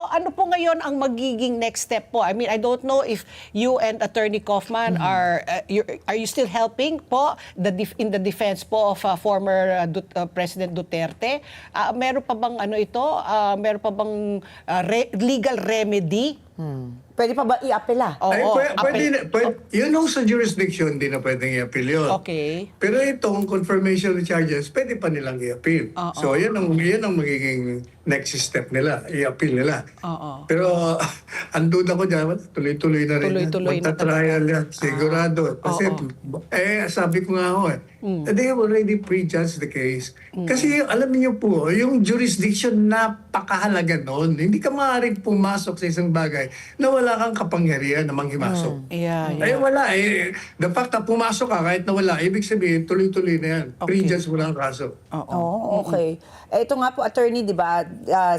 Ano po ngayon ang magiging next step po? I mean, I don't know if you and Attorney Kaufman are you still helping po in the defense po of former President Duterte? Meron pa bang ano ito? Meron pa bang legal remedy? Pwede pa ba i-apela? Oo, Ay, pwede, yun yung sa jurisdiction, di na pwedeng i-appeal yun. Okay. Pero itong confirmation of charges, pwede pa nilang i-appeal. So, yun ang magiging next step nila, i-appeal nila. Pero, andun ako dyan, tuloy-tuloy na rin. Tuloy-tuloy na Magta-trial yan, sigurado. Kasi, sabi ko nga ako they have already prejudged the case. Kasi, alam niyo po, yung jurisdiction, napakahalaga nun. Hindi ka maaaring pumasok sa isang bagay na wala kang kapangyarihan na manghimasok. Eh wala eh. The fact na pumasok ka kahit na wala, ibig sabihin tuloy-tuloy na yan. Prejudge mo lang ang kaso. Okay. Ito nga po, attorney, di ba,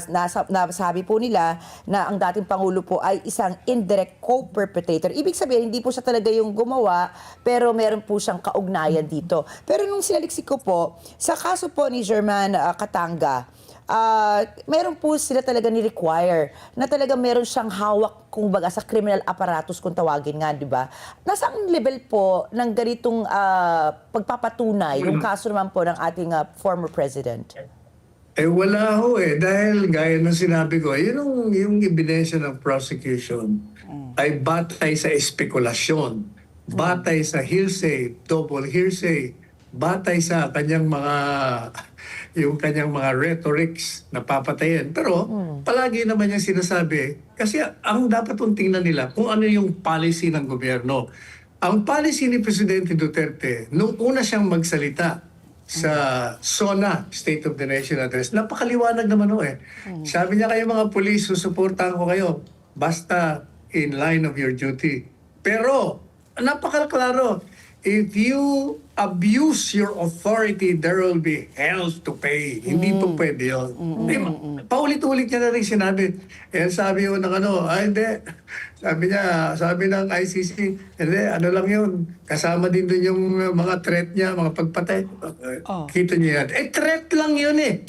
nasabi po nila na ang dating Pangulo po ay isang indirect co-perpetrator. Ibig sabihin, hindi po siya talaga yung gumawa, pero meron po siyang kaugnayan dito. Pero nung sinaliksik ko po, sa kaso po ni German Katanga, meron po sila talaga ni-require na talaga meron siyang hawak, kumbaga, sa criminal apparatus kung tawagin nga, di ba? Nasaan level po ng ganitong pagpapatunay yung kaso naman po ng ating former president? Wala ho eh. Dahil gaya ng sinabi ko, yung ebidensya ng prosecution ay batay sa espekulasyon, batay sa hearsay, double hearsay, batay sa kanyang mga rhetorics na papatayin. Pero palagi naman niyang sinasabi, kasi ang dapat kong tingnan nila kung ano yung policy ng gobyerno. Ang policy ni Presidente Duterte, nung una siyang magsalita sa SONA, State of the Nation Address, napakaliwanag naman ho eh. Sabi niya, kayo mga police, susuportahan ko kayo, basta in line of your duty. Pero, napakaklaro, if you abuse your authority, there will be hell to pay. Hindi po pwede yun. Paulit-ulit niya na rin sinabi. Sabi yun ng hindi. Sabi ng ICC, hindi, ano lang yun. Kasama din dun yung mga threat niya, mga pagpatay. Kita niyo yan. Threat lang yun eh.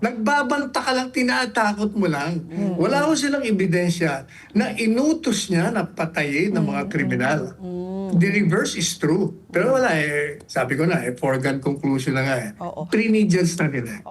Nagbabanta ka lang, tinatakot mo lang. Wala ko silang ebidensya na inutos niya na patayin ng mga kriminal. The reverse is true. Pero wala eh. Sabi ko na, foregone conclusion na nga eh. Pre-negligence na nila.